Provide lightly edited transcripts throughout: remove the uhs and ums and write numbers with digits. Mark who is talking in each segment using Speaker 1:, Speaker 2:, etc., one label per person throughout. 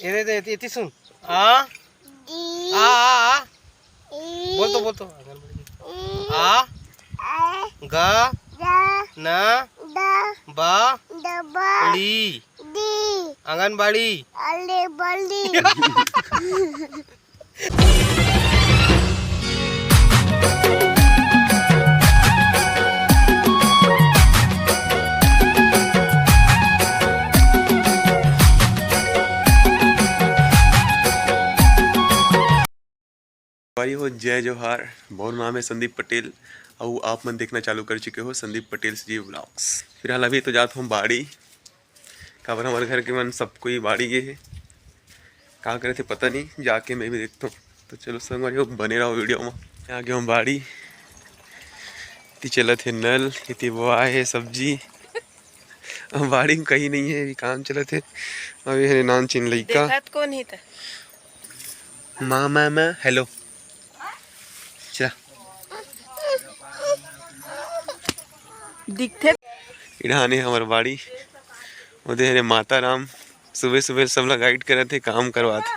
Speaker 1: ये सुन आ बोल तो आ गा ना बा ली आंगनबाड़ी
Speaker 2: भाई हो जय जोहार। मोर नाम है संदीप पटेल और आप मन देखना चालू कर चुके हो संदीप पटेल जी व्लॉग्स। फिलहाल अभी तो जाता हूँ बाड़ी काबर हमारे घर के मन सब कोई बाड़ी गए है। क्या करे थे पता नहीं, जाके मैं भी देखता हूँ। तो चलो संग वाले बने रहो वीडियो में। आ गया हूँ बाड़ी, इतनी चला थे नल, इतनी बुआ है सब्जी। बाड़ी में कहीं नहीं है, अभी काम चला थे। अभी है नान चिन लइका
Speaker 3: कौन ही था
Speaker 2: मामा हेलो चला
Speaker 3: दिखते
Speaker 2: इढ़ाने हमारे बाड़ी उधर माता राम। सुबह सुबह सब लोग गाइड कर रहे थे, काम करवाते।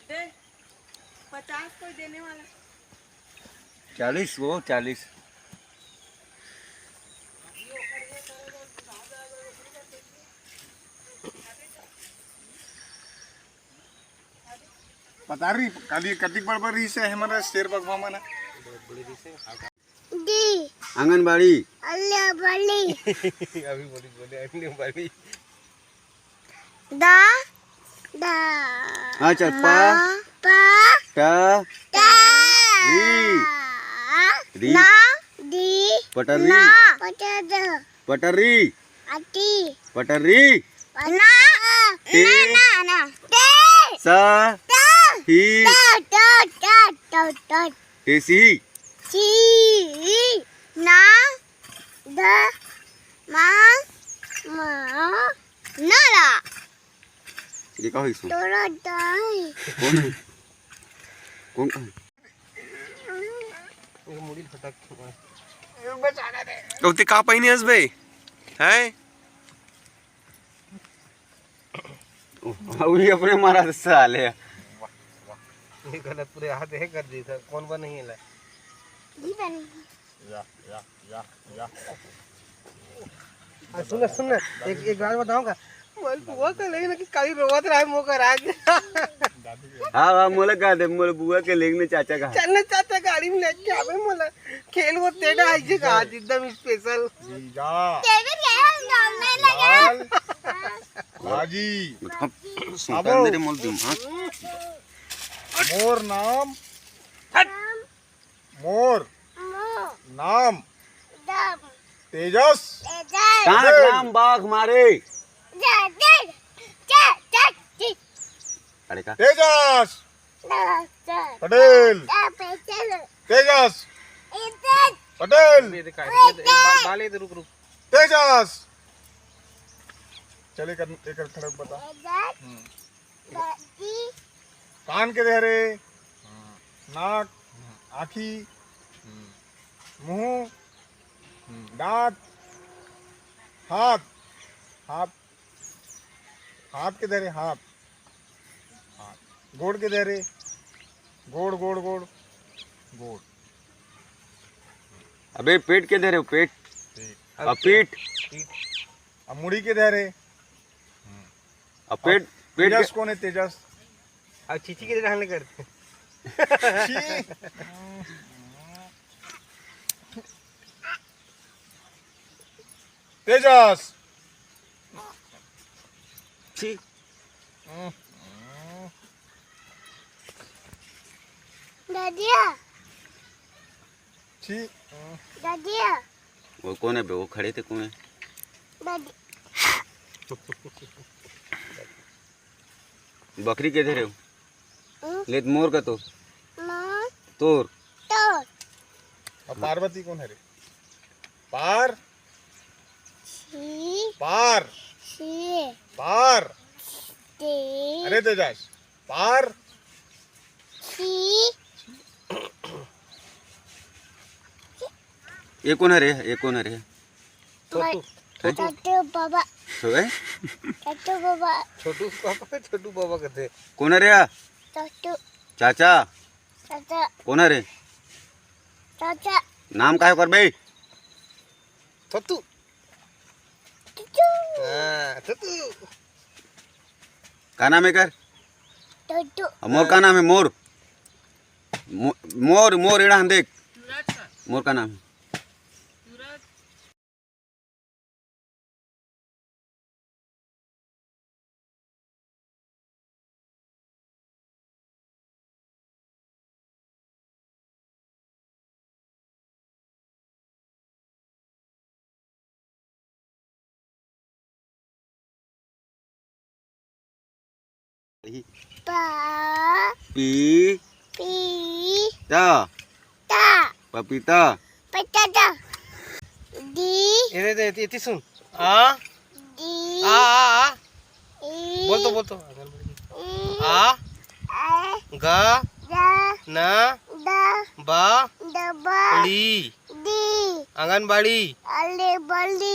Speaker 3: दे 50 कोई देने वाला
Speaker 1: 40 वो 40
Speaker 4: पता रही काली कतिक बड़ रही से हमारा शेर बगवा मन
Speaker 5: दी
Speaker 1: आंगनबाड़ी
Speaker 5: अल्लाह बली
Speaker 1: अभी बोले आंगनबाड़ी
Speaker 5: दा दा
Speaker 1: अच्छा पा
Speaker 5: पा
Speaker 1: टा
Speaker 5: ता
Speaker 1: री
Speaker 5: ना दी
Speaker 1: पटरी
Speaker 5: ना पटद
Speaker 1: पटरी
Speaker 5: अटी
Speaker 1: पटरी
Speaker 5: ना
Speaker 1: टे
Speaker 5: ना ना टे
Speaker 1: सा
Speaker 5: ता
Speaker 1: ही
Speaker 5: ता ता ता ता
Speaker 1: टेसी
Speaker 5: ची ना द मा मा नाला
Speaker 1: ये का होइसो
Speaker 5: तोरा दाई
Speaker 1: कौन मुड़ी फटक
Speaker 2: तो ते का पहिने हस बे हैं
Speaker 1: अभी अपने मारा साले ये गलत पूरे हाथ है कर दी था कौन बा नहीं है
Speaker 5: दी बनी
Speaker 1: सुन सुन एक बात बताऊंगा मोल बुआ का लेकिन कि काली रोवत रहा है मोकर आज
Speaker 4: हाँ मोला का दे मोला बुआ के लेगने चाचा का
Speaker 1: चलना चाहता गाड़ी में लेके आवे मोला खेल वो तेरा आई जे आज एकदम स्पेशल
Speaker 4: जीजा
Speaker 5: तेरे क्या नाम नहीं लगा
Speaker 4: बाजी
Speaker 1: सुन
Speaker 4: मेरे मोल दिमाग मोर नाम मोर
Speaker 5: मो
Speaker 4: नाम
Speaker 5: दम
Speaker 4: तेजस
Speaker 5: एजल
Speaker 1: कहां राम बाघ मारे
Speaker 5: जा जा जा जा
Speaker 1: अरे का
Speaker 4: तेजस
Speaker 5: जा
Speaker 4: पटेल
Speaker 5: जा पेचल
Speaker 4: तेजस
Speaker 5: इधर
Speaker 4: पटेल
Speaker 1: ये दिखाई बाल इधर रुक
Speaker 4: तेजस चले कर एक खड़े बता
Speaker 5: इधर दादी
Speaker 4: कान के देहरे नाक आँखी मुंह दांत हाथ हाथ हाथ के देहरे हाथ गोड़ के देहरे गोड़ गोड़ गोड़ गोड़
Speaker 1: अबे पेट के दे रहे हो पेट अब पीठ
Speaker 4: अब मुड़ी के देहरे
Speaker 1: अब पेट पेट
Speaker 4: तेजस कौन है तेजस
Speaker 1: अब चीची के रहने करते
Speaker 4: छी। तेजस
Speaker 1: छी
Speaker 5: दादिया
Speaker 4: छी
Speaker 5: दादिया
Speaker 1: वो कौन है बे वो खड़े थे कौन है
Speaker 5: दादी
Speaker 1: बकरी के दे रहे हो ले मोर का तो
Speaker 5: मां
Speaker 1: तोर
Speaker 5: तो
Speaker 4: और पार्वती कौन है रे पार
Speaker 5: छी
Speaker 4: पार
Speaker 5: छी
Speaker 4: पार
Speaker 5: ते
Speaker 4: अरे तेजस पार
Speaker 5: ची
Speaker 4: ये कौन है रे, ये कौन है रे?
Speaker 1: छोटू
Speaker 5: छोटू बाबा
Speaker 4: तो गए
Speaker 5: छोटू बाबा
Speaker 1: छोटू बाबा कहते हैं।
Speaker 4: कौन है रे?
Speaker 5: छोटू
Speaker 4: चाचा
Speaker 5: चाचा
Speaker 4: कौन है रे?
Speaker 5: चाचा
Speaker 4: नाम का है कर बे?
Speaker 1: छोटू
Speaker 5: चुचू
Speaker 1: हाँ छोटू
Speaker 4: का नाम है कर?
Speaker 5: छोटू
Speaker 4: मोर का नाम है मोर। मोर मोर एड़ा देख, मोर का नाम है।
Speaker 5: पा
Speaker 4: पी
Speaker 5: पी
Speaker 4: ता
Speaker 5: ता
Speaker 4: पपीता
Speaker 5: पटाटा डी
Speaker 1: ये सुन आ
Speaker 5: डी
Speaker 1: आ आ आ
Speaker 5: ई
Speaker 1: बोलतो आ
Speaker 5: आ
Speaker 1: गा
Speaker 5: दा
Speaker 1: ना
Speaker 5: दा
Speaker 1: बा
Speaker 5: डबा
Speaker 1: ली
Speaker 5: डी
Speaker 1: आंगनबाड़ी
Speaker 5: अले बली